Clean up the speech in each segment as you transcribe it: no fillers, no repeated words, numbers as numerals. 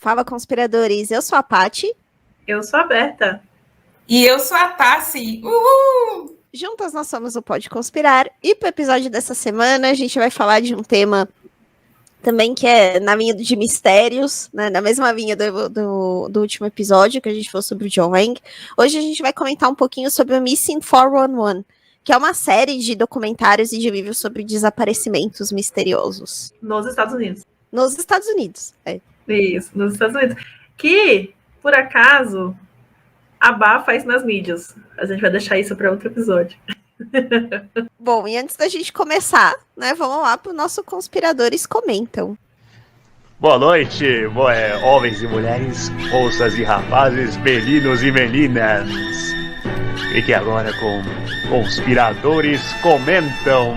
Fala, conspiradores. Eu sou a Paty. Eu sou a Berta. E eu sou a Tassi. Uhul! Juntas nós somos o Pode Conspirar. E pro episódio dessa semana, a gente vai falar de um tema também que é na linha de mistérios, né? Na mesma linha do último episódio, que a gente falou sobre o John Lang. Hoje a gente vai comentar um pouquinho sobre o Missing 411, que é uma série de documentários e de livros sobre desaparecimentos misteriosos. Nos Estados Unidos. Nos Estados Unidos, é. Isso, nos Estados Unidos. Que, por acaso, abafa isso nas mídias. A gente vai deixar isso para outro episódio. Bom, e antes da gente começar, né, vamos lá pro nosso Conspiradores Comentam. Boa noite, homens e mulheres, moças e rapazes, meninos e meninas. Fique agora com Conspiradores Comentam.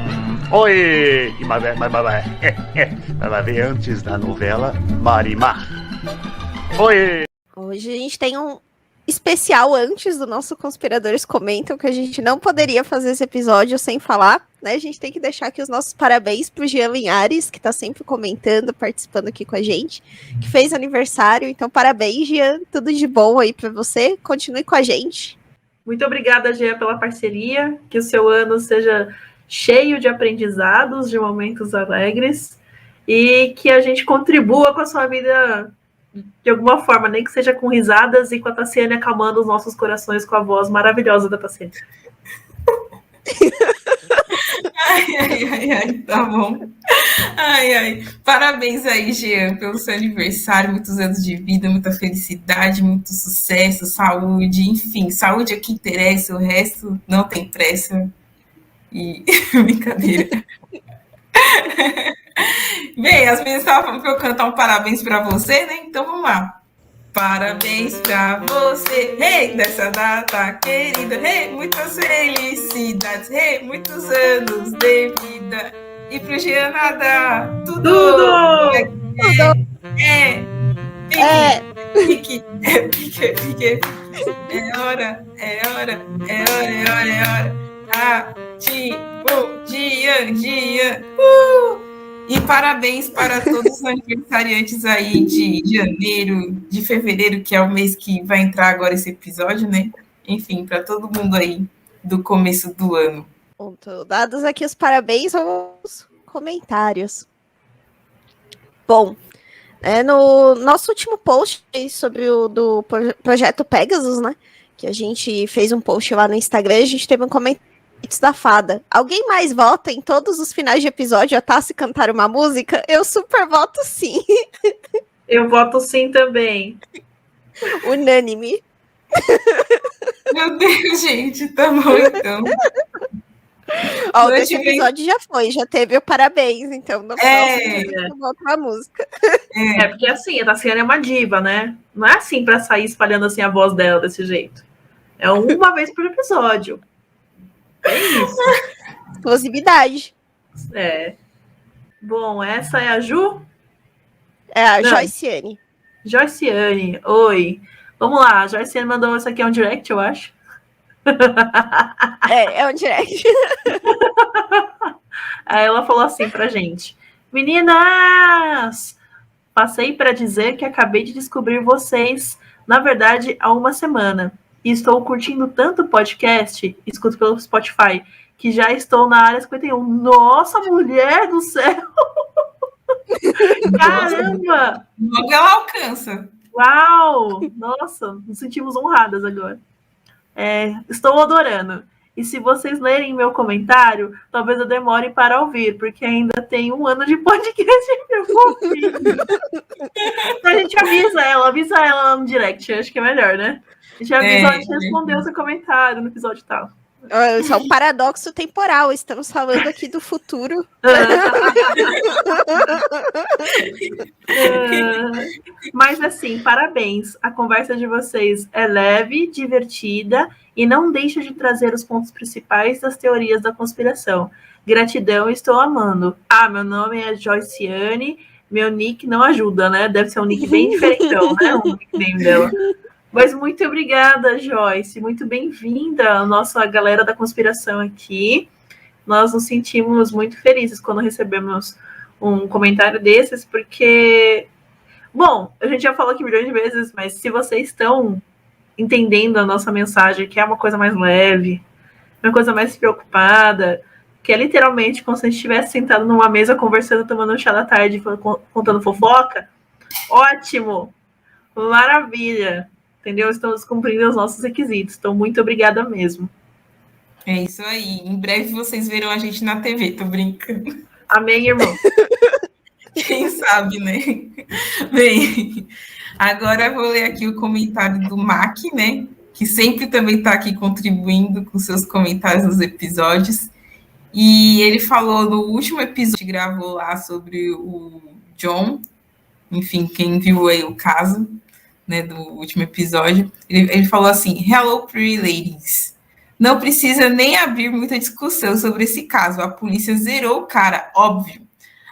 Oi! Mas vai ver antes da novela Marimar. Oi! Hoje a gente tem um especial antes do nosso Conspiradores Comentam, que a gente não poderia fazer esse episódio sem falar, né? A gente tem que deixar aqui os nossos parabéns pro Jean Linhares, que tá sempre comentando, participando aqui com a gente, que fez aniversário. Então, parabéns, Jean. Tudo de bom aí pra você. Continue com a gente. Muito obrigada, Jean, pela parceria. Que o seu ano seja cheio de aprendizados, de momentos alegres, e que a gente contribua com a sua vida de alguma forma, nem que seja com risadas e com a Tassiane acalmando os nossos corações com a voz maravilhosa da Tassiane. Ai, tá bom. Ai. Parabéns aí, Jean, pelo seu aniversário, muitos anos de vida, muita felicidade, muito sucesso, saúde, enfim, saúde é o que interessa, o resto não tem pressa. E brincadeira. Bem, as meninas estavam falando para eu cantar um parabéns para você, né? Então vamos lá. Parabéns para você, hey, nessa data querida, hey, muitas felicidades, hey, muitos anos de vida. E pro Jean nada, tudo! Pique. É hora. Ativo, Jean. E parabéns para todos os aniversariantes aí de janeiro, de fevereiro, que é o mês que vai entrar agora esse episódio, né? Enfim, para todo mundo aí do começo do ano. Pronto, dados aqui os parabéns, aos comentários. Bom, no nosso último post sobre o do projeto Pegasus, né? Que a gente fez um post lá no Instagram, a gente teve um comentário da fada. Alguém mais vota em todos os finais de episódio a Tassi cantar uma música? Eu super voto sim. Eu voto sim também. Unânime. Meu Deus, gente, tá bom então. Ó, esse episódio já teve o parabéns, então no próximo eu volto a música. Porque assim, a Tassiane é uma diva, né? Não é assim pra sair espalhando assim a voz dela desse jeito. É uma vez por episódio. É isso. Exclusividade. Bom, essa é a Ju? É a Joyciane. Joyciane, oi. Vamos lá, a Joyciane mandou isso aqui, é um direct, eu acho. É um direct. Aí ela falou assim pra gente: meninas, passei para dizer que acabei de descobrir vocês, na verdade, há uma semana. E estou curtindo tanto o podcast, escuto pelo Spotify, que já estou na área 51. Nossa, mulher do céu! Caramba! Logo ela alcança. Uau! Nossa, nos sentimos honradas agora. Estou adorando. E se vocês lerem meu comentário, talvez eu demore para ouvir, porque ainda tem 1 ano de podcast que eu vou ouvir. Então a gente avisa ela no direct, acho que é melhor, né? A gente avisa, a gente respondeu seu comentário no episódio tal. Isso é um paradoxo temporal, estamos falando aqui do futuro. Mas assim, parabéns. A conversa de vocês é leve, divertida e não deixa de trazer os pontos principais das teorias da conspiração. Gratidão, estou amando. Meu nome é Joyciane, meu nick não ajuda, né? Deve ser um nick bem diferentão, né? O nickname dela. Mas muito obrigada, Joyce. Muito bem-vinda à nossa galera da conspiração aqui. Nós nos sentimos muito felizes quando recebemos um comentário desses, porque Bom, a gente já falou aqui milhões de vezes, mas se vocês estão entendendo a nossa mensagem, que é uma coisa mais leve, uma coisa mais preocupada, que é literalmente como se a gente estivesse sentado numa mesa conversando, tomando um chá da tarde, contando fofoca, ótimo, maravilha, entendeu? Estamos cumprindo os nossos requisitos, então muito obrigada mesmo. É isso aí. Em breve vocês verão a gente na TV, tô brincando. Amém, irmão. Quem sabe, né? Bem, agora eu vou ler aqui o comentário do Mac, né? Que sempre também está aqui contribuindo com seus comentários nos episódios. E ele falou no último episódio que gravou lá sobre o John. Enfim, quem viu aí o caso, né, do último episódio. Ele falou assim: Hello, pretty ladies. Não precisa nem abrir muita discussão sobre esse caso. A polícia zerou o cara, óbvio.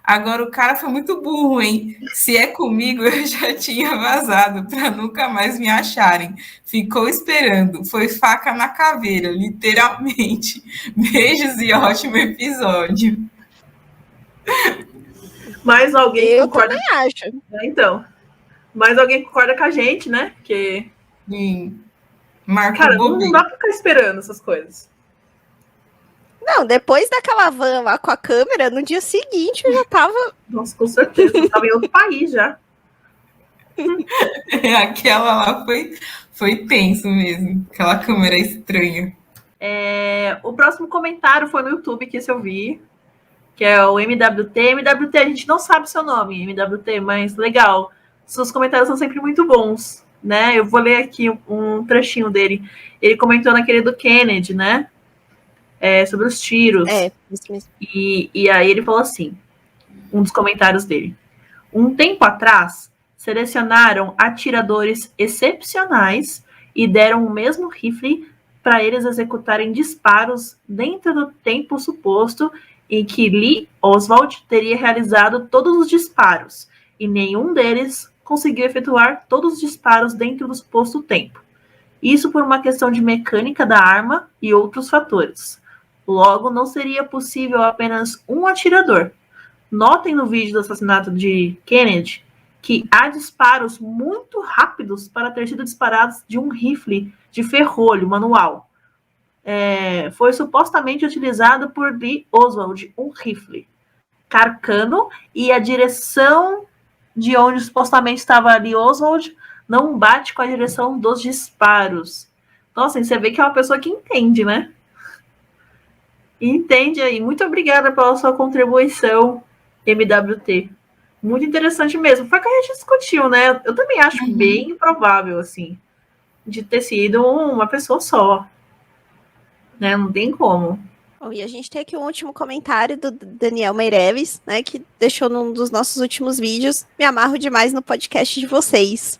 Agora o cara foi muito burro, hein? Se é comigo, eu já tinha vazado para nunca mais me acharem. Ficou esperando. Foi faca na caveira, literalmente. Beijos e ótimo episódio. Mais alguém concorda? Eu também acho. Então, mais alguém concorda com a gente, né? Porque, Sim. Marco cara, não Bobby. dá pra ficar esperando essas coisas. Não, depois daquela van lá com a câmera, no dia seguinte eu já tava. Nossa, com certeza. Eu tava em outro país já. Aquela lá foi tenso mesmo. Aquela câmera estranha. O próximo comentário foi no YouTube que esse eu vi, que é o MWT. MWT, a gente não sabe o seu nome, MWT, mas legal. Seus comentários são sempre muito bons, né? Eu vou ler aqui um trechinho dele. Ele comentou naquele do Kennedy, né? Sobre os tiros. Isso mesmo. E aí ele falou assim, um dos comentários dele. Um tempo atrás, selecionaram atiradores excepcionais e deram o mesmo rifle para eles executarem disparos dentro do tempo suposto em que Lee Oswald teria realizado todos os disparos, e nenhum deles conseguiu efetuar todos os disparos dentro do suposto tempo. Isso por uma questão de mecânica da arma e outros fatores. Logo, não seria possível apenas um atirador. Notem no vídeo do assassinato de Kennedy que há disparos muito rápidos para ter sido disparados de um rifle de ferrolho manual. Foi supostamente utilizado por Lee Oswald, um rifle carcano, e a direção de onde supostamente estava Lee Oswald não bate com a direção dos disparos. Nossa, você vê que é uma pessoa que entende, né? Entende aí. Muito obrigada pela sua contribuição, MWT. Muito interessante mesmo. Foi o que a gente discutiu, né? Eu também acho bem improvável, assim, de ter sido uma pessoa só. Né? Não tem como. Bom, e a gente tem aqui um último comentário do Daniel Meireles, né, que deixou num dos nossos últimos vídeos. Me amarro demais no podcast de vocês.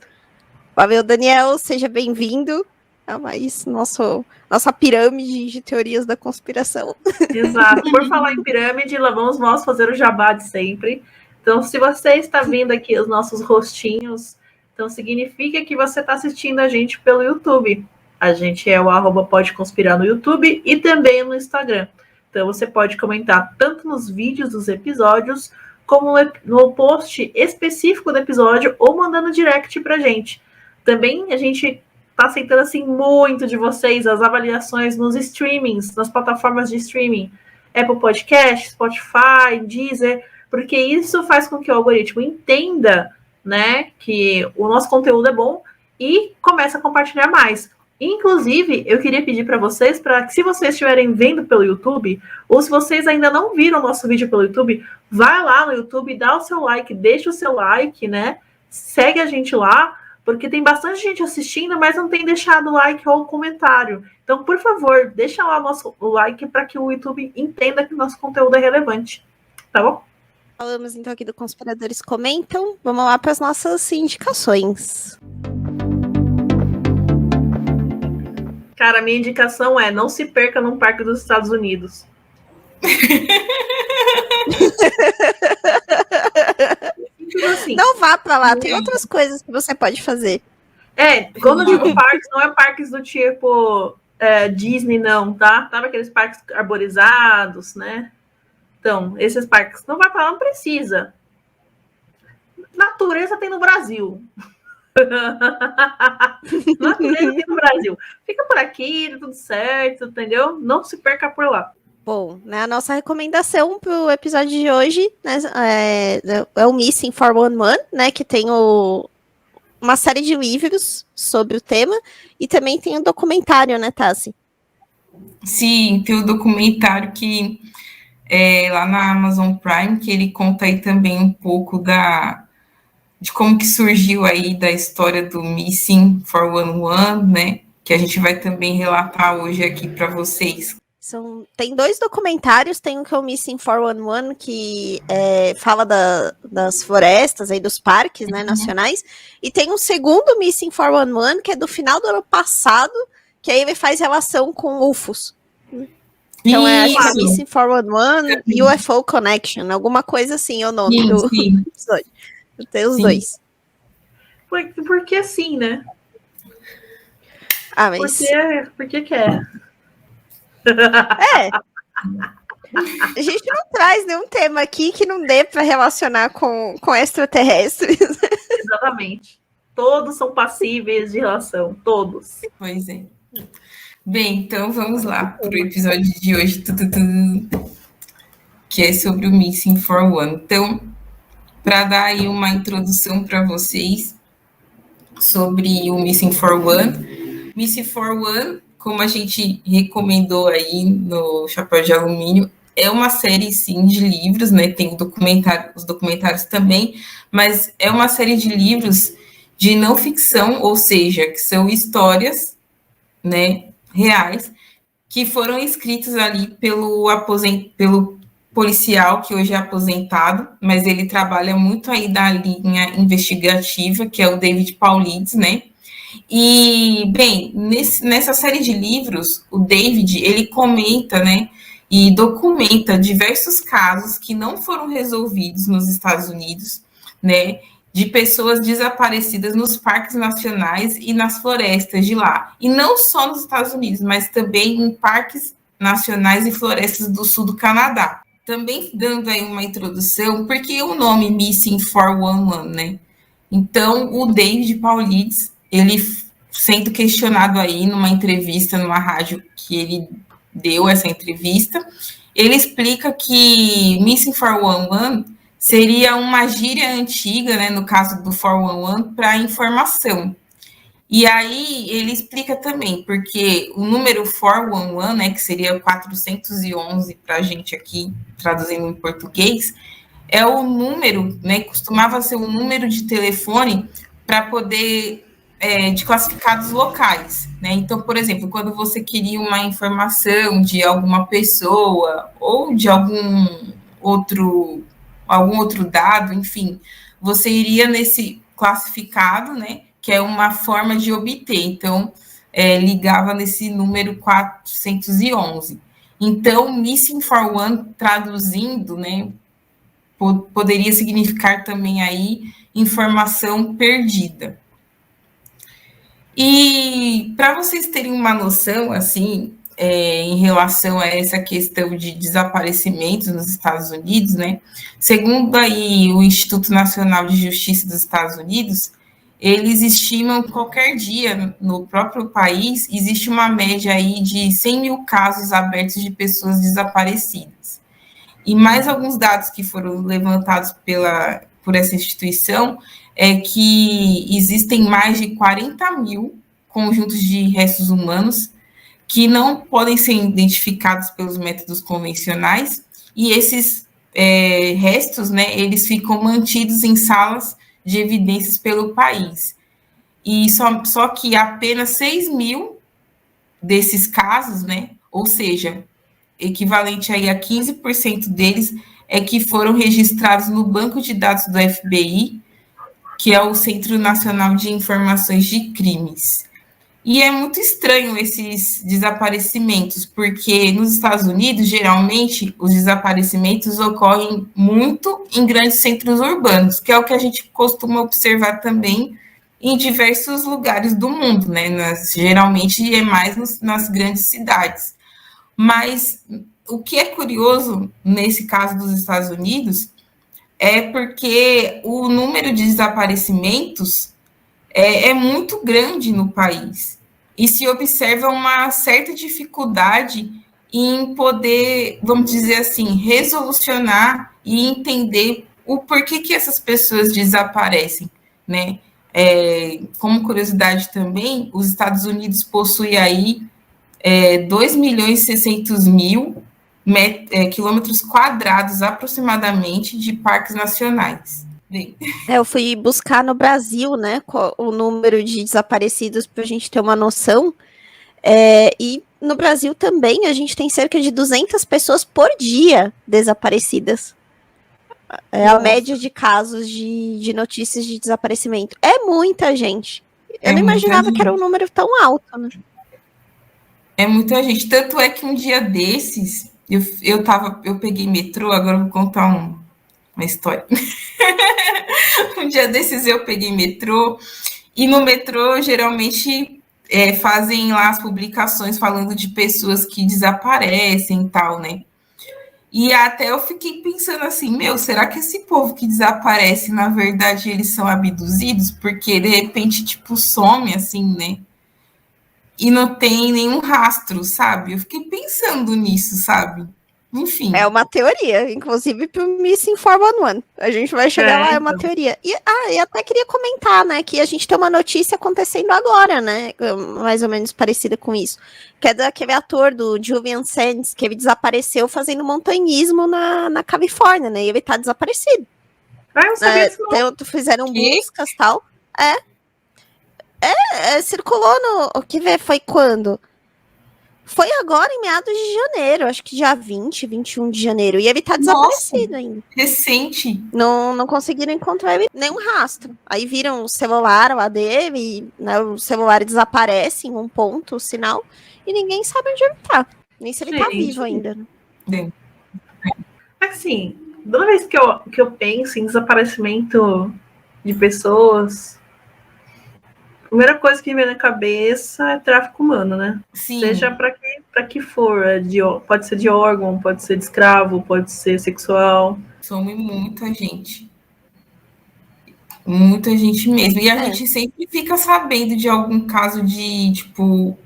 Valeu, Daniel, seja bem-vindo a mais nossa pirâmide de teorias da conspiração. Exato. Por falar em pirâmide, lá vamos nós fazer o jabá de sempre. Então, se você está vendo aqui os nossos rostinhos, então significa que você está assistindo a gente pelo YouTube. A gente é o @podeconspirar no YouTube e também no Instagram. Então, você pode comentar tanto nos vídeos dos episódios, como no post específico do episódio, ou mandando direct pra gente. Também a gente está aceitando assim muito de vocês as avaliações nos streamings, nas plataformas de streaming, Apple Podcast, Spotify, Deezer, porque isso faz com que o algoritmo entenda, né, que o nosso conteúdo é bom e comece a compartilhar mais. Inclusive, eu queria pedir para vocês, para que se vocês estiverem vendo pelo YouTube, ou se vocês ainda não viram o nosso vídeo pelo YouTube, vai lá no YouTube, dá o seu like, deixa o seu like, né? Segue a gente lá, porque tem bastante gente assistindo, mas não tem deixado o like ou o comentário. Então, por favor, deixa lá o like para que o YouTube entenda que o nosso conteúdo é relevante. Tá bom? Falamos então aqui do Conspiradores Comentam. Vamos lá para as nossas indicações. Cara, a minha indicação é: não se perca num parque dos Estados Unidos. Assim. Não vá para lá, tem outras coisas que você pode fazer. Quando eu digo parques, não é parques do tipo Disney, não, tá? Sabe aqueles parques arborizados, né? Então, esses parques, não vai para lá, não precisa. Na natureza tem no Brasil. Natureza tem no Brasil. Fica por aqui, tá tudo certo, entendeu? Não se perca por lá. Bom, né, a nossa recomendação para o episódio de hoje, né, é o Missing 411, né, que tem uma série de livros sobre o tema e também tem um documentário, né, Tassi? Sim, tem o documentário que é lá na Amazon Prime, que ele conta aí também um pouco de como que surgiu aí da história do Missing 411, né, que a gente vai também relatar hoje aqui para vocês. Tem 2 documentários, tem um que é o Missing 411, que fala das florestas, aí, dos parques, né, nacionais, e tem um segundo Missing 411, que é do final do ano passado, que aí ele faz relação com UFOs. Então, acho que é Missing 411 UFO Connection, alguma coisa assim é o nome do episódio. Tem os dois. Porque assim, né? Ah, mas... Porque quer. A gente não traz nenhum tema aqui que não dê para relacionar com extraterrestres. Exatamente. Todos são passíveis de relação, todos. Pois é. Bem, então vamos lá para o episódio de hoje, que é sobre o Missing 411. Então, para dar aí uma introdução para vocês sobre o Missing 411. Missing 411, como a gente recomendou aí no Chapéu de Alumínio, é uma série, sim, de livros, né? Tem os documentários também, mas é uma série de livros de não ficção, ou seja, que são histórias, né, reais, que foram escritos ali pelo policial, que hoje é aposentado, mas ele trabalha muito aí da linha investigativa, que é o David Paulides, né? E, bem, nessa série de livros, o David, ele comenta, né, e documenta diversos casos que não foram resolvidos nos Estados Unidos, né, de pessoas desaparecidas nos parques nacionais e nas florestas de lá. E não só nos Estados Unidos, mas também em parques nacionais e florestas do sul do Canadá. Também dando aí uma introdução, porque o nome Missing 411, né? Então, o David Paulides, ele sendo questionado aí numa entrevista, numa rádio que ele deu essa entrevista, ele explica que Missing 411 seria uma gíria antiga, né, no caso do 411, para informação. E aí ele explica também, porque o número 411, né, que seria 411 para a gente aqui, traduzindo em português, é o número, né, costumava ser o número de telefone para poder, de classificados locais, né? Então, por exemplo, quando você queria uma informação de alguma pessoa ou de algum outro dado, enfim, você iria nesse classificado, né, que é uma forma de obter. Então, ligava nesse número 411. Então, Missing 411, traduzindo, né, poderia significar também aí informação perdida. E para vocês terem uma noção, assim, em relação a essa questão de desaparecimentos nos Estados Unidos, né? Segundo aí o Instituto Nacional de Justiça dos Estados Unidos, eles estimam que qualquer dia no próprio país existe uma média aí de 100 mil casos abertos de pessoas desaparecidas. E mais alguns dados que foram levantados por essa instituição é que existem mais de 40 mil conjuntos de restos humanos que não podem ser identificados pelos métodos convencionais, e esses restos, né, eles ficam mantidos em salas de evidências pelo país. E só que apenas 6 mil desses casos, né, ou seja, equivalente aí a 15% deles, é que foram registrados no banco de dados do FBI, que é o Centro Nacional de Informações de Crimes. E é muito estranho esses desaparecimentos, porque nos Estados Unidos, geralmente, os desaparecimentos ocorrem muito em grandes centros urbanos, que é o que a gente costuma observar também em diversos lugares do mundo, né? Geralmente é mais nas grandes cidades. Mas o que é curioso nesse caso dos Estados Unidos é porque o número de desaparecimentos é muito grande no país. E se observa uma certa dificuldade em poder, vamos dizer assim, resolucionar e entender o porquê que essas pessoas desaparecem, né? Como curiosidade também, os Estados Unidos possuem aí 2.600.000 quilômetros quadrados aproximadamente de parques nacionais. Bem, Eu fui buscar no Brasil, né, o número de desaparecidos para a gente ter uma noção. E no Brasil também a gente tem cerca de 200 pessoas por dia desaparecidas. A média de casos de notícias de desaparecimento. É muita gente. Eu não imaginava que era um número tão alto, né? É muita gente. Tanto é que um dia desses, eu peguei metrô, agora eu vou contar uma história. Um dia desses eu peguei metrô, e no metrô geralmente fazem lá as publicações falando de pessoas que desaparecem e tal, né? E até eu fiquei pensando assim, será que esse povo que desaparece, na verdade, eles são abduzidos? Porque, de repente, tipo, some, assim, né? E não tem nenhum rastro, sabe? Eu fiquei pensando nisso, sabe? Enfim. É uma teoria, inclusive para o Missing 411. A gente vai chegar lá, é uma teoria. E até queria comentar, né, que a gente tem uma notícia acontecendo agora, né, mais ou menos parecida com isso, que é daquele ator do Julian Sands, que ele desapareceu fazendo montanhismo na Califórnia, né, e ele tá desaparecido. Eu não sabia disso, não. Fizeram buscas e tal. Circulou no... O que vê? Foi quando? Foi agora, em meados de janeiro, acho que dia 20, 21 de janeiro. E ele tá desaparecido ainda. Recente. Não conseguiram encontrar ele, nenhum rastro. Aí viram o celular lá dele, né, o celular desaparece em um ponto, o sinal, e ninguém sabe onde ele tá. Nem se ele tá vivo ainda. Né? Assim, toda vez que eu penso em desaparecimento de pessoas, a primeira coisa que me vem na cabeça é tráfico humano, né? Sim. Seja para que for. Pode ser de órgão, pode ser de escravo, pode ser sexual. Some muita gente. Muita gente mesmo. E a gente sempre fica sabendo de algum caso de, tipo,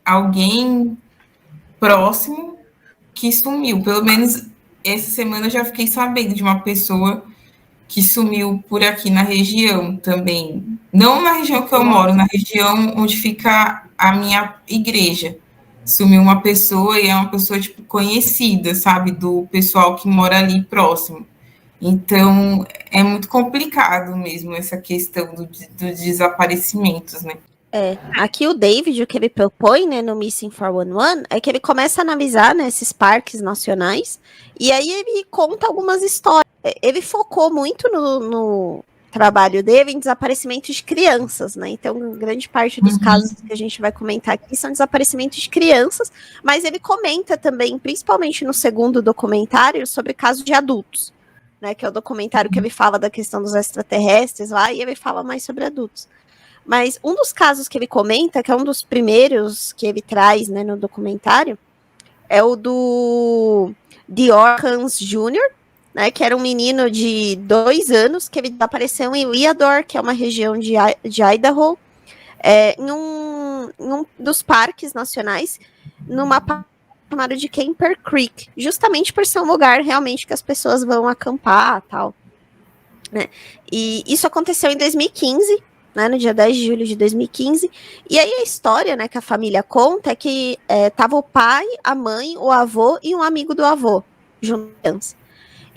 alguém próximo que sumiu. Pelo menos essa semana eu já fiquei sabendo de uma pessoa que sumiu por aqui na região também. Não na região que eu moro, na região onde fica a minha igreja. Sumiu uma pessoa e é uma pessoa, tipo, conhecida, sabe? Do pessoal que mora ali próximo. Então, é muito complicado mesmo essa questão dos desaparecimentos, né? Aqui o David, o que ele propõe, né, no Missing 411, é que ele começa a analisar, né, esses parques nacionais, e aí ele conta algumas histórias. Ele focou muito no trabalho dele em desaparecimento de crianças, né, então grande parte dos casos que a gente vai comentar aqui são desaparecimentos de crianças, mas ele comenta também, principalmente no segundo documentário, sobre casos de adultos, né, que é o documentário que ele fala da questão dos extraterrestres lá, e ele fala mais sobre adultos. Mas um dos casos que ele comenta, que é um dos primeiros que ele traz, né, no documentário, é o do Diorcans Jr., né, que era um menino de 2 anos, que ele desapareceu em Leador, que é uma região de Idaho, em um dos parques nacionais, numa chamada de Camper Creek, justamente por ser um lugar realmente que as pessoas vão acampar e tal. Né? E isso aconteceu em 2015, né, no dia 10 de julho de 2015, e aí a história, né, que a família conta é que tava o pai, a mãe, o avô e um amigo do avô juntos.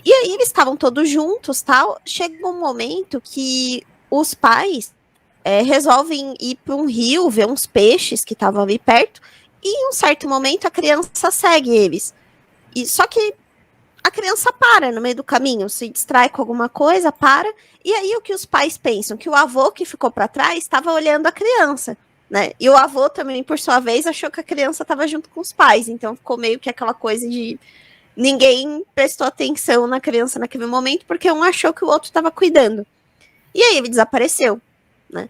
E aí eles estavam todos juntos, tal. Chega um momento que os pais resolvem ir para um rio, ver uns peixes que estavam ali perto, e em um certo momento a criança segue eles. E só que a criança para no meio do caminho, se distrai com alguma coisa, para, e aí o que os pais pensam? Que o avô que ficou para trás estava olhando a criança, né? E o avô também, por sua vez, achou que a criança estava junto com os pais, então ficou meio que aquela coisa de ninguém prestou atenção na criança naquele momento, porque um achou que o outro estava cuidando. E aí ele desapareceu, né?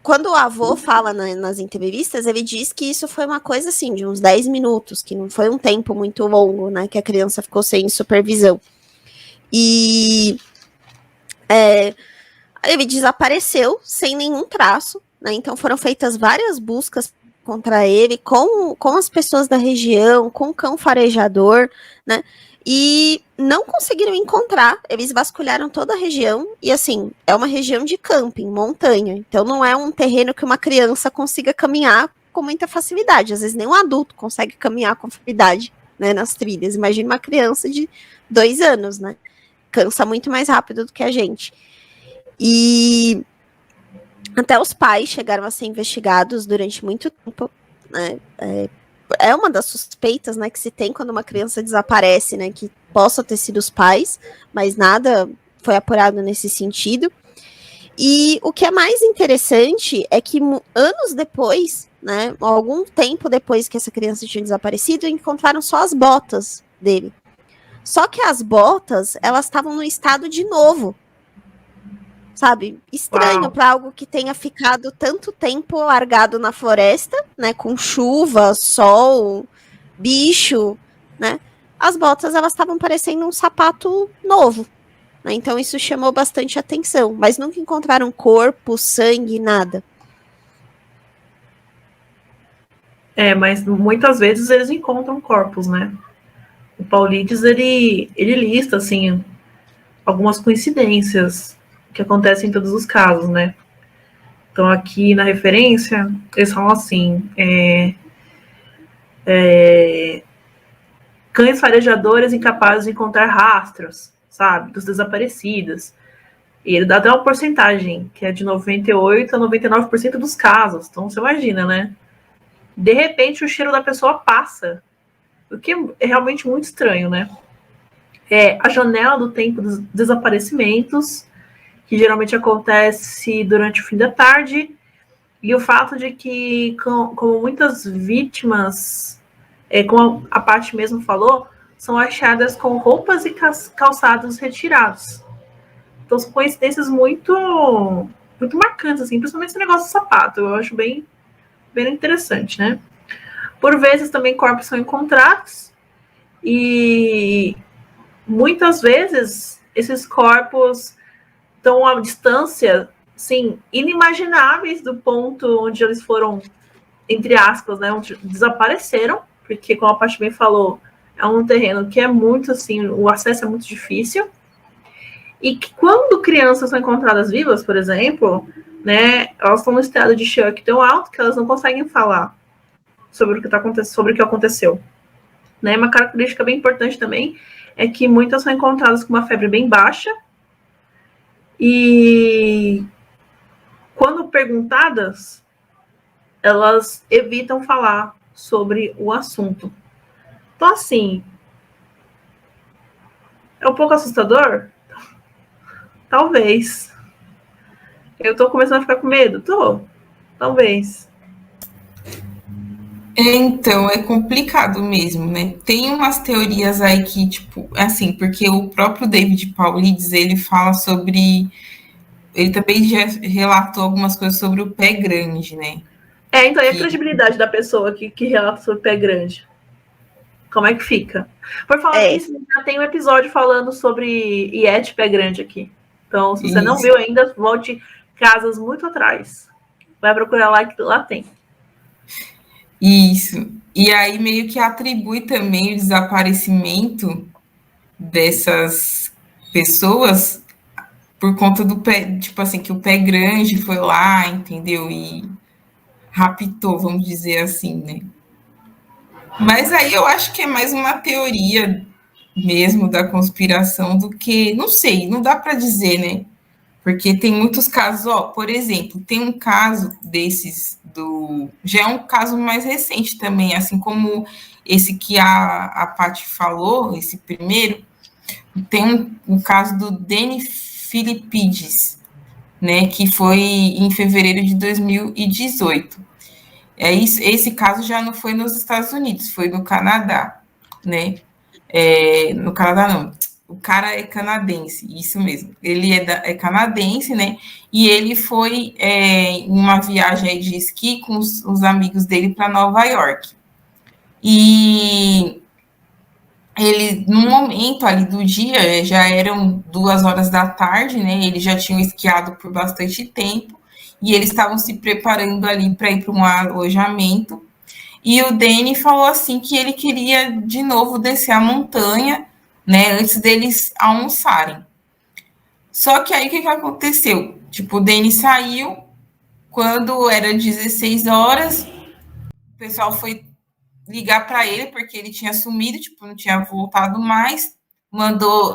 Quando o avô fala nas entrevistas, ele diz que isso foi uma coisa assim, de uns 10 minutos, que não foi um tempo muito longo, né, que a criança ficou sem supervisão. E ele desapareceu sem nenhum traço, né? Então foram feitas várias buscas contra ele com as pessoas da região, com o cão farejador, né? E não conseguiram encontrar. Eles vasculharam toda a região e assim, é uma região de camping, montanha. Então não é um terreno que uma criança consiga caminhar com muita facilidade. Às vezes nem um adulto consegue caminhar com facilidade, né, nas trilhas. Imagina uma criança de 2 anos, né? Cansa muito mais rápido do que a gente. E até os pais chegaram a ser investigados durante muito tempo, né? É uma das suspeitas, né, que se tem quando uma criança desaparece, né, que possam ter sido os pais, mas nada foi apurado nesse sentido. E o que é mais interessante é que anos depois, né, algum tempo depois que essa criança tinha desaparecido, encontraram só as botas dele. Só que as botas, elas estavam no estado de novo. Sabe? Estranho para algo que tenha ficado tanto tempo largado na floresta, né? Com chuva, sol, bicho, né? As botas, elas estavam parecendo um sapato novo. Né? Então isso chamou bastante atenção. Mas nunca encontraram corpo, sangue, nada. Mas muitas vezes eles encontram corpos, né? O Paulides, ele lista, assim, algumas coincidências que acontecem em todos os casos, né? Então, aqui na referência, eles falam assim, cães farejadores incapazes de encontrar rastros, sabe, dos desaparecidos. E ele dá até uma porcentagem, que é de 98% a 99% dos casos. Então, você imagina, né? De repente, o cheiro da pessoa passa, o que é realmente muito estranho, né? A janela do tempo dos desaparecimentos, que geralmente acontece durante o fim da tarde, e o fato de que, como muitas vítimas, como a Paty mesmo falou, são achadas com roupas e calçados retirados. Então, são coincidências muito, muito marcantes, assim, principalmente esse negócio do sapato. Eu acho bem, bem interessante, né? Por vezes, também corpos são encontrados, e muitas vezes esses corpos estão a distância, sim, inimagináveis do ponto onde eles foram, entre aspas, né, onde desapareceram, porque, como a Paty bem falou, é um terreno que é muito, assim, o acesso é muito difícil, e que quando crianças são encontradas vivas, por exemplo, né, elas estão no estado de choque tão alto que elas não conseguem falar sobre o que sobre o que aconteceu. Né? Uma característica bem importante também é que muitas são encontradas com uma febre bem baixa, e quando perguntadas, elas evitam falar sobre o assunto. Então, assim, é um pouco assustador? Talvez. Eu tô começando a ficar com medo? Tô. Talvez. Então, é complicado mesmo, né? Tem umas teorias aí que, tipo, assim, porque o próprio David Paulides, ele fala sobre... Ele também já relatou algumas coisas sobre o pé grande, né? Então, e a credibilidade da pessoa que relata sobre o pé grande? Como é que fica? Por falar nisso, já tem um episódio falando sobre Yeti pé grande aqui. Então, se você não viu ainda, volte casas muito atrás. Vai procurar lá, que lá tem. Isso. E aí meio que atribui também o desaparecimento dessas pessoas por conta do pé, tipo assim, que o pé grande foi lá, entendeu? E raptou, vamos dizer assim, né? Mas aí eu acho que é mais uma teoria mesmo da conspiração do que, não sei, não dá para dizer, né? Porque tem muitos casos, por exemplo, tem um caso desses já é um caso mais recente também, assim como esse que a Paty falou, esse primeiro, tem um caso do Danny Filipides, né, que foi em fevereiro de 2018. Esse caso já não foi nos Estados Unidos, foi no Canadá, né? No Canadá não, o cara é canadense, isso mesmo. Ele é canadense, né? E ele foi em uma viagem de esqui com os amigos dele para Nova York. E ele, no momento ali do dia, já eram 2 horas da tarde, né? Eles já tinham esquiado por bastante tempo e eles estavam se preparando ali para ir para um alojamento. E o Danny falou assim que ele queria de novo descer a montanha, né? Antes deles almoçarem. Só que aí o que aconteceu? Tipo, o Danny saiu quando era 16 horas, o pessoal foi ligar para ele porque ele tinha sumido, tipo, não tinha voltado mais.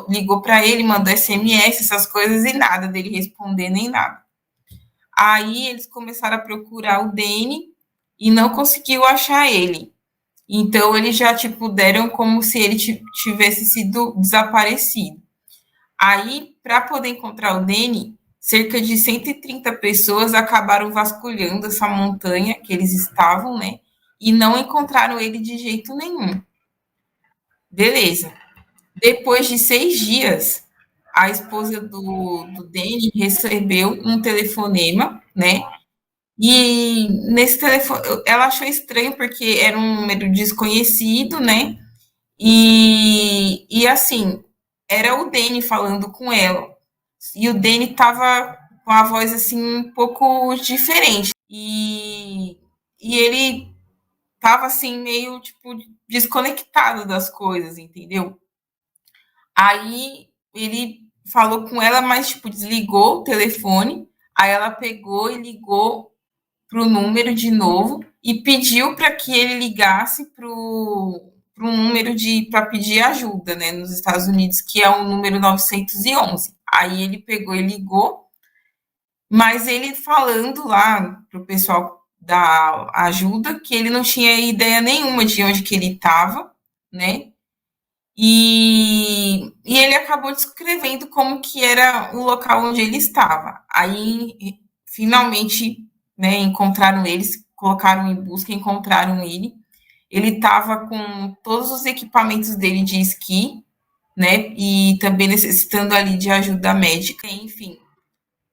Ligou para ele, mandou SMS, essas coisas e nada dele responder nem nada. Aí eles começaram a procurar o Danny e não conseguiu achar ele. Então eles já tipo deram como se ele tivesse sido desaparecido. Aí, para poder encontrar o Danny, cerca de 130 pessoas acabaram vasculhando essa montanha que eles estavam, né? E não encontraram ele de jeito nenhum. Beleza. Depois de 6 dias, a esposa do Danny recebeu um telefonema, né? E nesse telefone, ela achou estranho porque era um número desconhecido, né? E assim, era o Danny falando com ela. E o Danny tava com a voz assim um pouco diferente. E ele tava assim meio tipo desconectado das coisas, entendeu? Aí ele falou com ela, mas tipo desligou o telefone. Aí ela pegou e ligou pro número de novo e pediu para que ele ligasse pro número para pedir ajuda, né, nos Estados Unidos, que é o número 911. Aí ele pegou e ligou, mas ele falando lá pro pessoal da ajuda que ele não tinha ideia nenhuma de onde que ele estava, né? E ele acabou descrevendo como que era o local onde ele estava. Aí, finalmente, né, encontraram eles, colocaram em busca, encontraram ele. Ele estava com todos os equipamentos dele de esqui, né, e também necessitando ali de ajuda médica, enfim.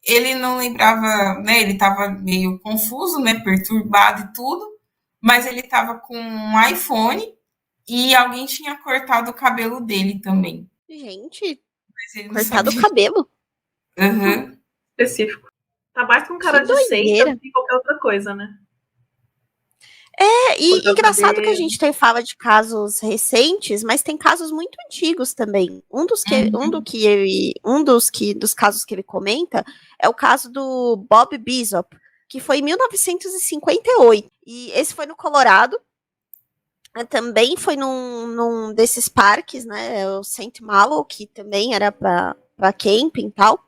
Ele não lembrava, né, ele estava meio confuso, né, perturbado e tudo, mas ele estava com um iPhone e alguém tinha cortado o cabelo dele também. Gente, Mas ele não cortado o sabia. cabelo. Uhum. Específico. Tá mais com cara Que de seita doideira. do que qualquer outra coisa, né? E Cortar o engraçado que a cabelo. gente fala de casos recentes, mas tem casos muito antigos também. Dos casos que ele comenta é o caso do Bob Bishop, que foi em 1958. E esse foi no Colorado. Também foi num desses parques, né? O Saint Malo, que também era para camping e tal.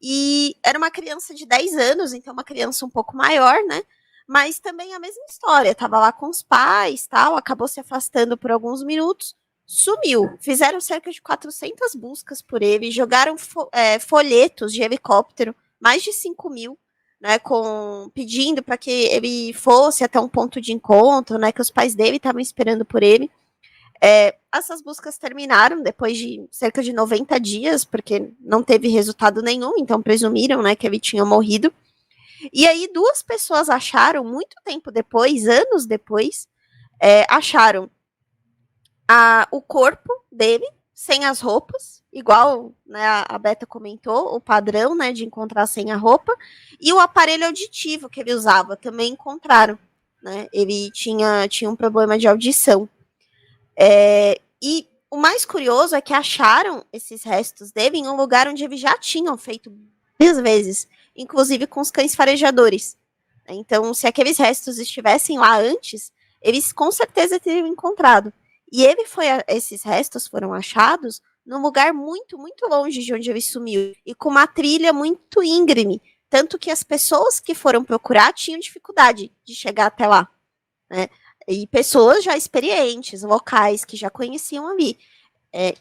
E era uma criança de 10 anos, então uma criança um pouco maior, né? Mas também a mesma história, tava lá com os pais, tal, acabou se afastando por alguns minutos, sumiu. Fizeram cerca de 400 buscas por ele, jogaram folhetos de helicóptero, mais de 5.000, né, pedindo para que ele fosse até um ponto de encontro, né, que os pais dele estavam esperando por ele. Essas buscas terminaram depois de cerca de 90 dias, porque não teve resultado nenhum, então presumiram, né, que ele tinha morrido. E aí 2 pessoas acharam, muito tempo depois, anos depois, acharam o corpo dele, sem as roupas, igual, né, a Beta comentou, o padrão, né, de encontrar sem a roupa, e o aparelho auditivo que ele usava, também encontraram, né, ele tinha um problema de audição. E o mais curioso é que acharam esses restos dele em um lugar onde eles já tinham feito várias vezes, inclusive com os cães farejadores. Então, se aqueles restos estivessem lá antes, eles com certeza teriam encontrado. E esses restos foram achados num lugar muito, muito longe de onde ele sumiu, e com uma trilha muito íngreme, tanto que as pessoas que foram procurar tinham dificuldade de chegar até lá, né? E pessoas já experientes, locais, que já conheciam ali.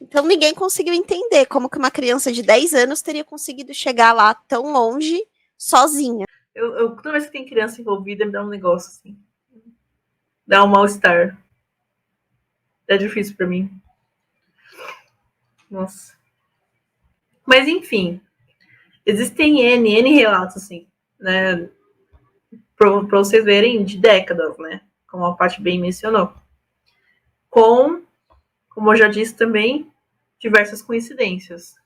Então ninguém conseguiu entender como que uma criança de 10 anos teria conseguido chegar lá tão longe sozinha. Toda vez que tem criança envolvida, me dá um negócio assim. Dá um mal-estar. É difícil pra mim. Nossa. Mas enfim, existem N relatos, assim, né? Pra vocês verem, de décadas, né? Como a Paty bem mencionou. Com como eu já disse também, diversas coincidências.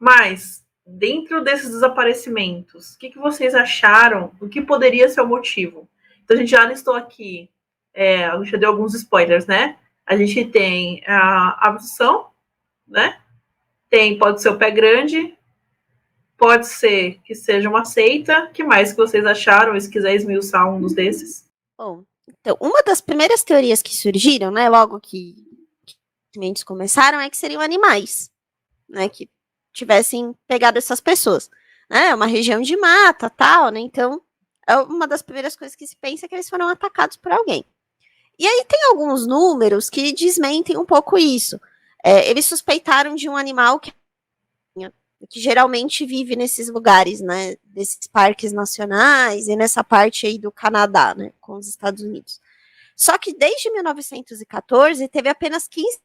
Mas, dentro desses desaparecimentos, o que vocês acharam? O que poderia ser o motivo? Então, a gente já listou aqui, a gente já deu alguns spoilers, né? A gente tem a abdução, né? Pode ser o pé grande, pode ser que seja uma seita. O que mais que vocês acharam? Se quiser esmiuçar um dos desses. Bom, então, uma das primeiras teorias que surgiram, né, logo que os mentes começaram, é que seriam animais, né, que tivessem pegado essas pessoas. Né, uma região de mata, tal, né, então, é uma das primeiras coisas que se pensa é que eles foram atacados por alguém. E aí tem alguns números que desmentem um pouco isso. Eles suspeitaram de um animal que geralmente vive nesses lugares, né, desses parques nacionais e nessa parte aí do Canadá, né, com os Estados Unidos. Só que desde 1914 teve apenas 15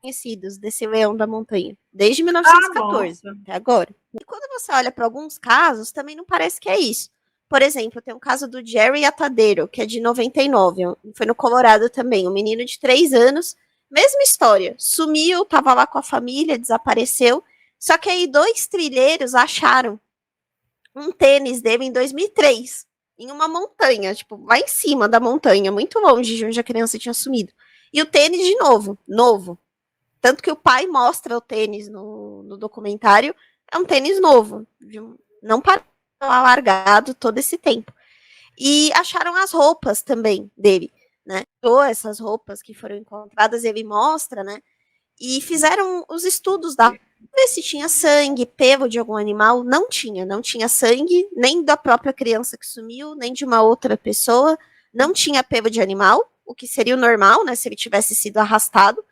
conhecidos desse leão da montanha, desde 1914 até agora. E quando você olha para alguns casos, também não parece que é isso. Por exemplo, tem um caso do Jerry Atadero, que é de 99, foi no Colorado também, um menino de 3 anos, mesma história, sumiu, estava lá com a família, desapareceu. Só que aí 2 trilheiros acharam um tênis dele em 2003, em uma montanha, tipo, lá em cima da montanha, muito longe de onde a criança tinha sumido. E o tênis de novo. Tanto que o pai mostra o tênis no documentário, é um tênis novo, não parou largado todo esse tempo. E acharam as roupas também dele, né? Essas roupas que foram encontradas, ele mostra, né? E fizeram os estudos da ver se tinha sangue, pelo de algum animal. Não tinha sangue, nem da própria criança que sumiu, nem de uma outra pessoa. Não tinha pelo de animal, o que seria o normal, né? Se ele tivesse sido arrastado.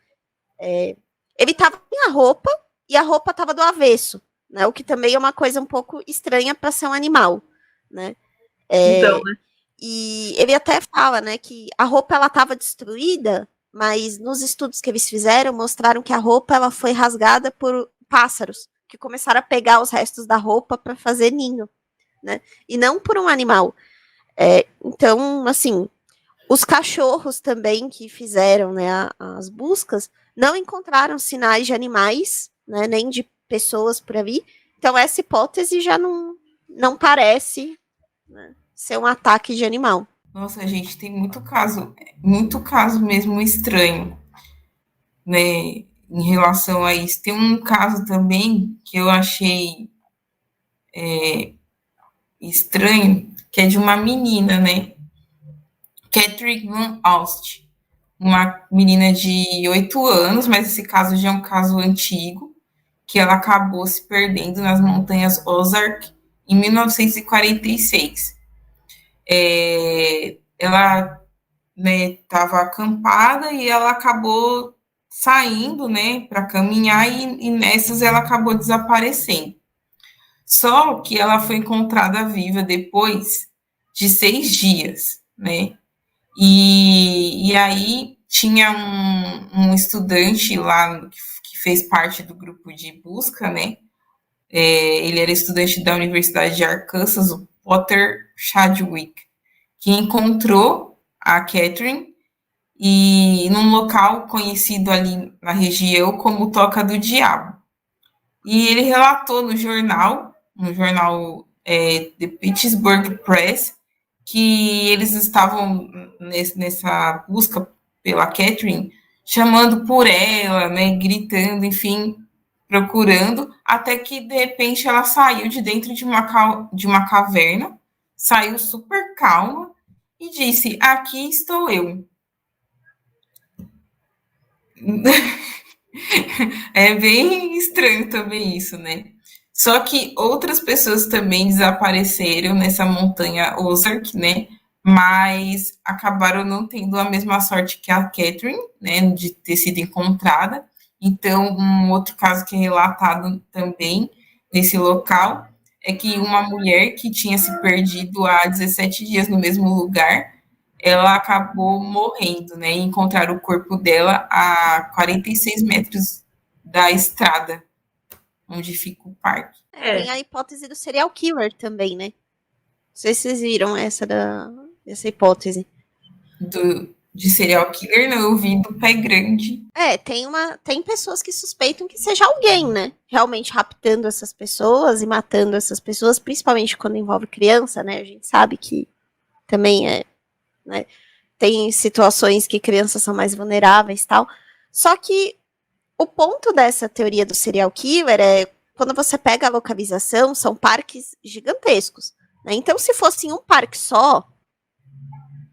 Ele estava sem a roupa, e a roupa estava do avesso, né? O que também é uma coisa um pouco estranha para ser um animal, né? Então, né? E ele até fala, né, que a roupa ela estava destruída, mas nos estudos que eles fizeram, mostraram que a roupa ela foi rasgada por pássaros, que começaram a pegar os restos da roupa para fazer ninho, né? E não por um animal. Então, assim, os cachorros também que fizeram, né, as buscas, não encontraram sinais de animais, né, nem de pessoas por ali. Então, essa hipótese já não parece, né, ser um ataque de animal. Nossa, gente, tem muito caso mesmo estranho, né, em relação a isso. Tem um caso também que eu achei estranho, que é de uma menina, né, Catherine Van Alst, uma menina de 8 anos, mas esse caso já é um caso antigo, que ela acabou se perdendo nas montanhas Ozark em 1946. Ela estava acampada e ela acabou saindo, né, para caminhar e nessas ela acabou desaparecendo. Só que ela foi encontrada viva depois de 6 dias, né? E aí tinha um estudante lá que fez parte do grupo de busca, né? Ele era estudante da Universidade de Arkansas, o Potter Chadwick, que encontrou a Catherine e num local conhecido ali na região como Toca do Diabo. E ele relatou no jornal The Pittsburgh Press, que eles estavam nessa busca pela Catherine, chamando por ela, né, gritando, enfim, procurando, até que de repente ela saiu de dentro de uma caverna, saiu super calma e disse: "Aqui estou eu." É bem estranho também isso, né? Só que outras pessoas também desapareceram nessa montanha Ozark, né? Mas acabaram não tendo a mesma sorte que a Catherine, né? De ter sido encontrada. Então, um outro caso que é relatado também nesse local é que uma mulher que tinha se perdido há 17 dias no mesmo lugar, ela acabou morrendo, né? E encontraram o corpo dela a 46 metros da estrada onde fica o parque. Tem a hipótese do serial killer também, né? Não sei se vocês viram essa hipótese. de serial killer, não, eu vi do Pé Grande. Tem pessoas que suspeitam que seja alguém, né? Realmente raptando essas pessoas e matando essas pessoas, principalmente quando envolve criança, né? A gente sabe que também né, tem situações que crianças são mais vulneráveis e tal. Só que o ponto dessa teoria do serial killer é quando você pega a localização, são parques gigantescos. Né? Então, se fosse em um parque só,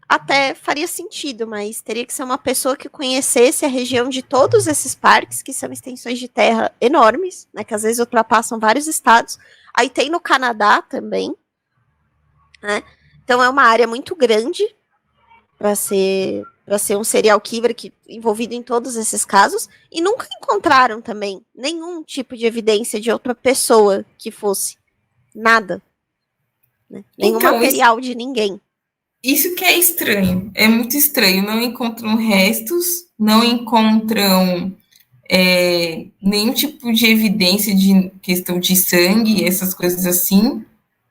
até faria sentido, mas teria que ser uma pessoa que conhecesse a região de todos esses parques, que são extensões de terra enormes, né, que às vezes ultrapassam vários estados. Aí tem no Canadá também, né? Então é uma área muito grande para ser um serial killer envolvido em todos esses casos, e nunca encontraram também nenhum tipo de evidência de outra pessoa que fosse. Nada. Né? Nenhum Então, material de ninguém. Isso que é estranho, é muito estranho. Não encontram restos, não encontram nenhum tipo de evidência de questão de sangue, essas coisas assim.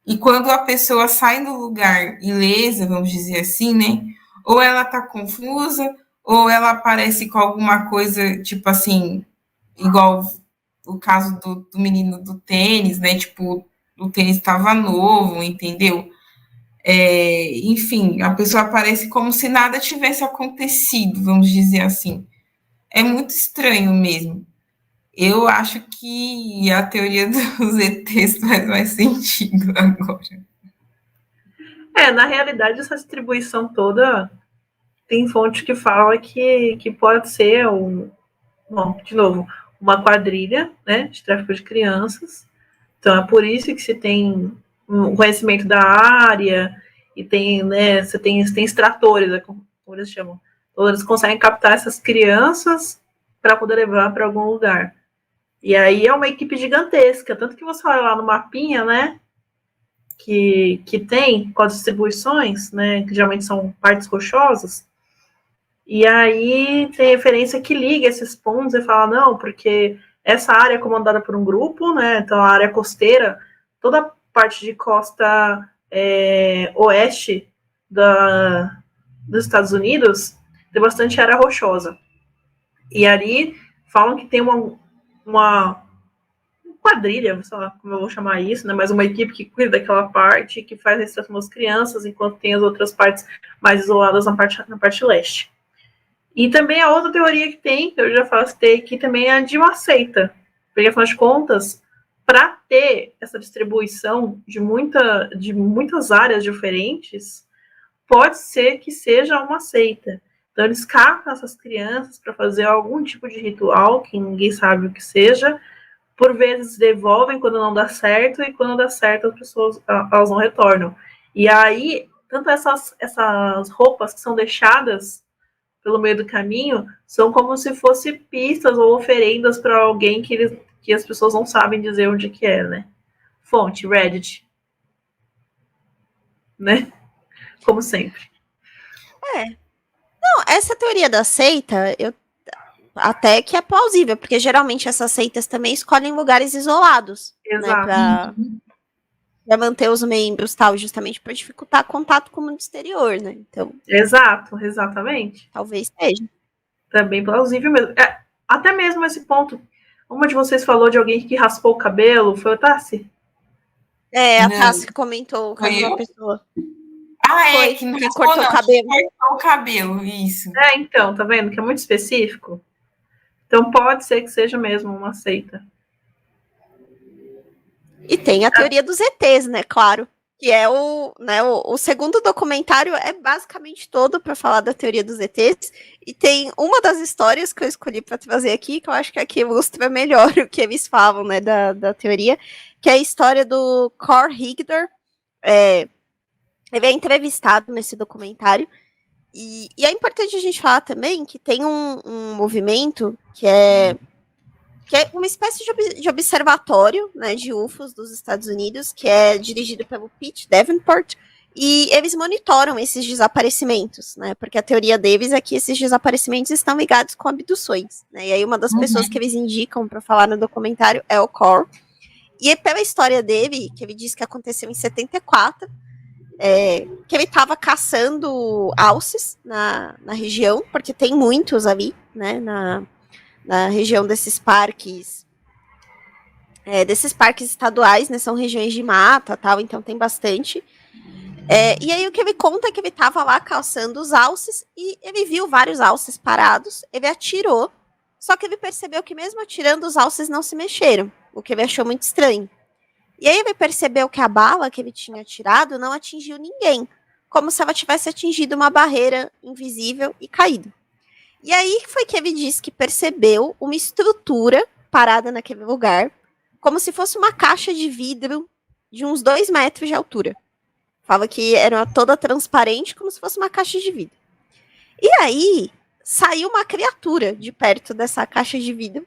E quando a pessoa sai do lugar ilesa, vamos dizer assim, né? Ou ela tá confusa, ou ela aparece com alguma coisa, tipo assim, igual o caso do menino do tênis, né? Tipo, o tênis estava novo, entendeu? Enfim, a pessoa aparece como se nada tivesse acontecido, vamos dizer assim. É muito estranho mesmo. Eu acho que a teoria dos ETs faz mais sentido agora. Na realidade, essa distribuição toda tem fonte que fala que pode ser bom, de novo, uma quadrilha, né, de tráfico de crianças. Então é por isso que se tem um conhecimento da área e tem, né, você tem extratores, né, como eles chamam. Então, eles conseguem captar essas crianças para poder levar para algum lugar. E aí é uma equipe gigantesca, tanto que você olha lá no mapinha, né, que tem com as distribuições, né, que geralmente são partes rochosas, e aí tem referência que liga esses pontos e fala, não, porque essa área é comandada por um grupo, né, então a área costeira, toda a parte de costa oeste dos Estados Unidos tem bastante área rochosa. E ali falam que tem uma quadrilha, sei lá como eu vou chamar isso, né? Mas uma equipe que cuida daquela parte, que faz a extração das crianças, enquanto tem as outras partes mais isoladas na parte leste. E também a outra teoria que tem, que eu já falei aqui, também é a de uma seita. Porque, afinal de contas, para ter essa distribuição de muitas áreas diferentes, pode ser que seja uma seita. Então, eles captam essas crianças para fazer algum tipo de ritual, que ninguém sabe o que seja. Por vezes devolvem quando não dá certo, e quando dá certo as pessoas elas não retornam. E aí, tanto essas roupas que são deixadas pelo meio do caminho são como se fossem pistas ou oferendas para alguém que as pessoas não sabem dizer onde que é, né? Fonte, Reddit. Né? Como sempre. Não, essa teoria da seita, até que é plausível, porque geralmente essas seitas também escolhem lugares isolados, Exato. Né, para manter os membros, tal, justamente para dificultar contato com o mundo exterior, né? Então, exato, exatamente. Talvez seja. Também plausível mesmo. Até mesmo esse ponto, uma de vocês falou de alguém que raspou o cabelo, foi o Tassi? A Tassi comentou com uma pessoa. Foi, que cortou o cabelo. Cortou o cabelo, isso. Então, tá vendo? Que é muito específico. Então pode ser que seja mesmo uma seita. E tem a teoria dos ETs, né? Claro. Que é o segundo documentário é basicamente todo para falar da teoria dos ETs. E tem uma das histórias que eu escolhi para trazer aqui, que eu acho que aqui ilustra melhor o que eles falam, né, da teoria, que é a história do Cor Higdor. Ele é entrevistado nesse documentário. E é importante a gente falar também que tem um movimento que é uma espécie de observatório, né, de UFOs dos Estados Unidos, que é dirigido pelo Pete Davenport, e eles monitoram esses desaparecimentos, né, porque a teoria deles é que esses desaparecimentos estão ligados com abduções, né, e aí uma das pessoas que eles indicam para falar no documentário é o Cor, e pela história dele, que ele diz que aconteceu em 74, que ele estava caçando alces na região, porque tem muitos ali, né, na região desses parques estaduais, né, são regiões de mata, tal, então tem bastante. E aí o que ele conta é que ele estava lá caçando os alces e ele viu vários alces parados, ele atirou, só que ele percebeu que mesmo atirando os alces não se mexeram, o que ele achou muito estranho. E aí ele percebeu que a bala que ele tinha atirado não atingiu ninguém, como se ela tivesse atingido uma barreira invisível e caído. E aí foi que ele disse que percebeu uma estrutura parada naquele lugar, como se fosse uma caixa de vidro de uns 2 metros de altura. Fala que era toda transparente, como se fosse uma caixa de vidro. E aí saiu uma criatura de perto dessa caixa de vidro.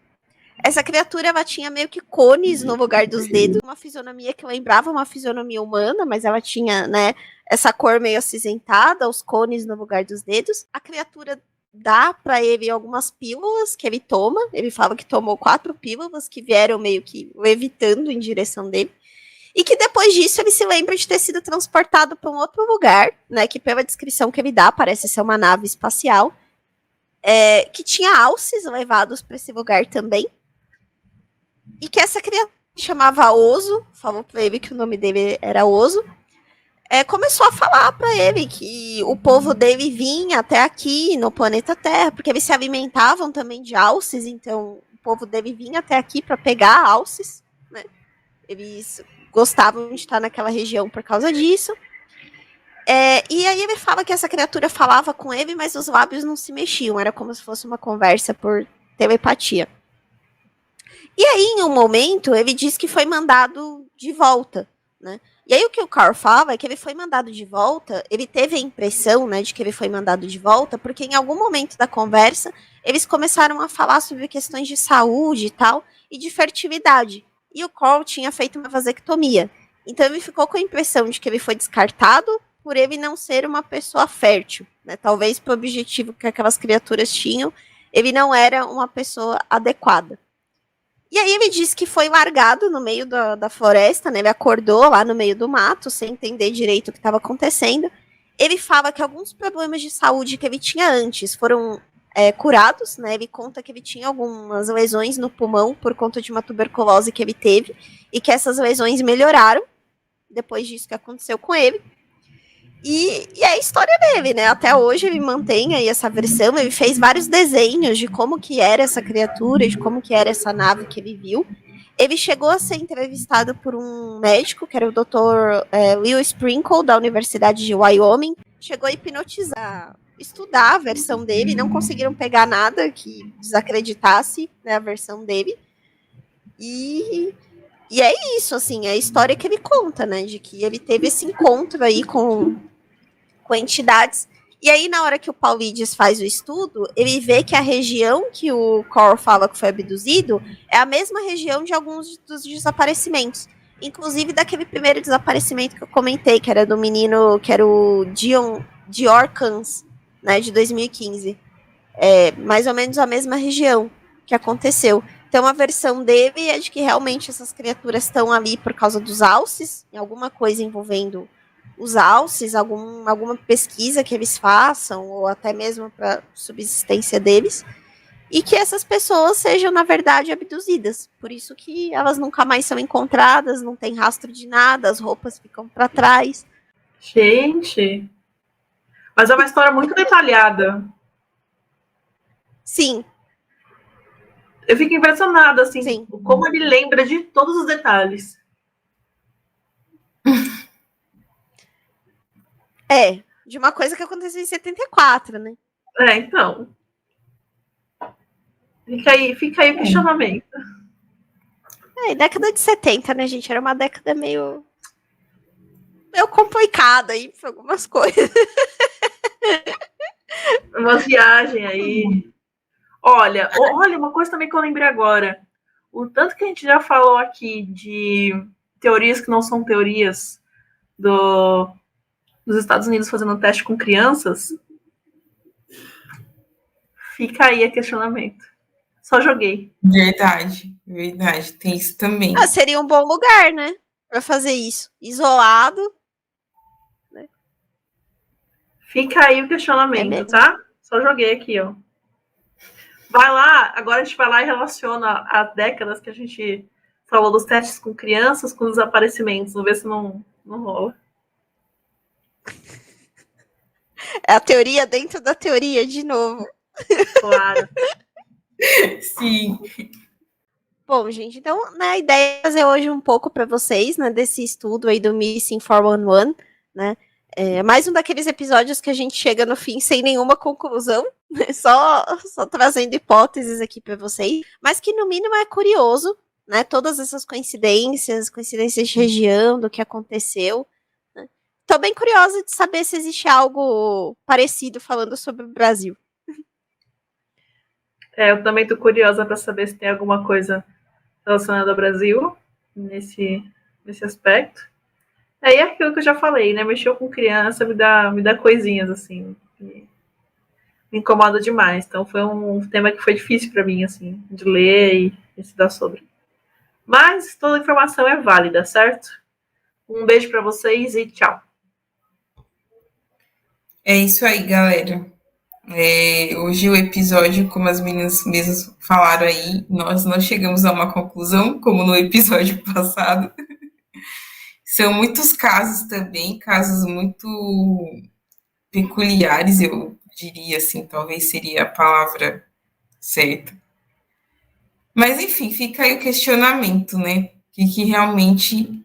Essa criatura, ela tinha meio que cones no lugar dos dedos, uma fisionomia que lembrava uma fisionomia humana, mas ela tinha, né, essa cor meio acinzentada, os cones no lugar dos dedos. A criatura dá para ele algumas pílulas que ele toma, ele fala que tomou 4 pílulas que vieram meio que levitando em direção dele, e que depois disso ele se lembra de ter sido transportado para um outro lugar, né, que pela descrição que ele dá, parece ser uma nave espacial, que tinha alces levados para esse lugar também, e que essa criatura chamava Oso, falou para ele que o nome dele era Oso, começou a falar para ele que o povo dele vinha até aqui no planeta Terra, porque eles se alimentavam também de alces, então o povo dele vinha até aqui para pegar alces, né? Eles gostavam de estar naquela região por causa disso. E aí ele fala que essa criatura falava com ele, mas os lábios não se mexiam, era como se fosse uma conversa por telepatia. E aí, em um momento, ele diz que foi mandado de volta, né? E aí o que o Carl fala é que ele foi mandado de volta, ele teve a impressão, né, de que ele foi mandado de volta, porque em algum momento da conversa, eles começaram a falar sobre questões de saúde e tal, e de fertilidade. E o Carl tinha feito uma vasectomia. Então ele ficou com a impressão de que ele foi descartado por ele não ser uma pessoa fértil, né? Talvez pro objetivo que aquelas criaturas tinham, ele não era uma pessoa adequada. E aí ele disse que foi largado no meio da floresta, né? Ele acordou lá no meio do mato, sem entender direito o que estava acontecendo. Ele fala que alguns problemas de saúde que ele tinha antes foram curados, né? Ele conta que ele tinha algumas lesões no pulmão por conta de uma tuberculose que ele teve, e que essas lesões melhoraram depois disso que aconteceu com ele. E é a história dele, né? Até hoje ele mantém aí essa versão, ele fez vários desenhos de como que era essa criatura, de como que era essa nave que ele viu. Ele chegou a ser entrevistado por um médico, que era o Dr. Will Sprinkle, da Universidade de Wyoming. Chegou a hipnotizar, estudar a versão dele, não conseguiram pegar nada que desacreditasse, né, a versão dele. E é isso, assim, é a história que ele conta, né, de que ele teve esse encontro aí com entidades, e aí na hora que o Paulides faz o estudo, ele vê que a região que o Carl fala que foi abduzido é a mesma região de alguns dos desaparecimentos, inclusive daquele primeiro desaparecimento que eu comentei, que era do menino, que era o Dior Kans, né, de 2015. Mais ou menos a mesma região que aconteceu. Então a versão dele é de que realmente essas criaturas estão ali por causa dos alces, em alguma coisa envolvendo os alces, alguma pesquisa que eles façam, ou até mesmo para subsistência deles, e que essas pessoas sejam, na verdade, abduzidas. Por isso que elas nunca mais são encontradas, não tem rastro de nada, as roupas ficam para trás. Gente, mas é uma história muito detalhada. Sim. Eu fico impressionada, assim, Sim. Como ele lembra de todos os detalhes. De uma coisa que aconteceu em 74, né? Então. Fica aí o questionamento. Década de 70, né, gente? Era uma década meio complicada aí por algumas coisas. Umas viagens aí. Olha, uma coisa também que eu lembrei agora. O tanto que a gente já falou aqui de teorias que não são teorias dos Estados Unidos fazendo teste com crianças, fica aí a questionamento. Só joguei. Verdade. Tem isso também. Seria um bom lugar, né? Pra fazer isso. Isolado. Né? Fica aí o É questionamento, mesmo? tá? Só joguei aqui, ó. Vai lá, agora a gente vai lá e relaciona as décadas que a gente falou dos testes com crianças com desaparecimentos. Vamos ver se não rola. É a teoria dentro da teoria, de novo. Claro. Sim. Bom, gente, então, né, a ideia é fazer hoje um pouco para vocês, né, desse estudo aí do Missing 411, né, mais um daqueles episódios que a gente chega no fim sem nenhuma conclusão, né, só trazendo hipóteses aqui para vocês, mas que no mínimo é curioso, né, todas essas coincidências de região, do que aconteceu, né. Tô bem curiosa de saber se existe algo parecido falando sobre o Brasil. Eu também tô curiosa para saber se tem alguma coisa relacionada ao Brasil nesse aspecto. Aí é aquilo que eu já falei, né? Mexeu com criança, me dá coisinhas assim. Me incomoda demais. Então foi um tema que foi difícil para mim, assim, de ler e estudar sobre. Mas toda informação é válida, certo? Um beijo para vocês e tchau. É isso aí, galera. Hoje o episódio, como as meninas mesmas falaram aí, nós não chegamos a uma conclusão, como no episódio passado. São muitos casos também, casos muito peculiares, eu diria assim, talvez seria a palavra certa. Mas, enfim, fica aí o questionamento, né? O que realmente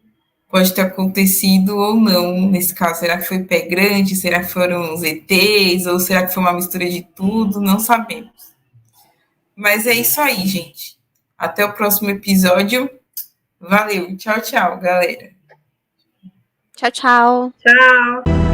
pode ter acontecido ou não nesse caso. Será que foi pé grande? Será que foram os ETs? Ou será que foi uma mistura de tudo? Não sabemos. Mas é isso aí, gente. Até o próximo episódio. Valeu. Tchau, tchau, galera. Tchau, tchau. Tchau.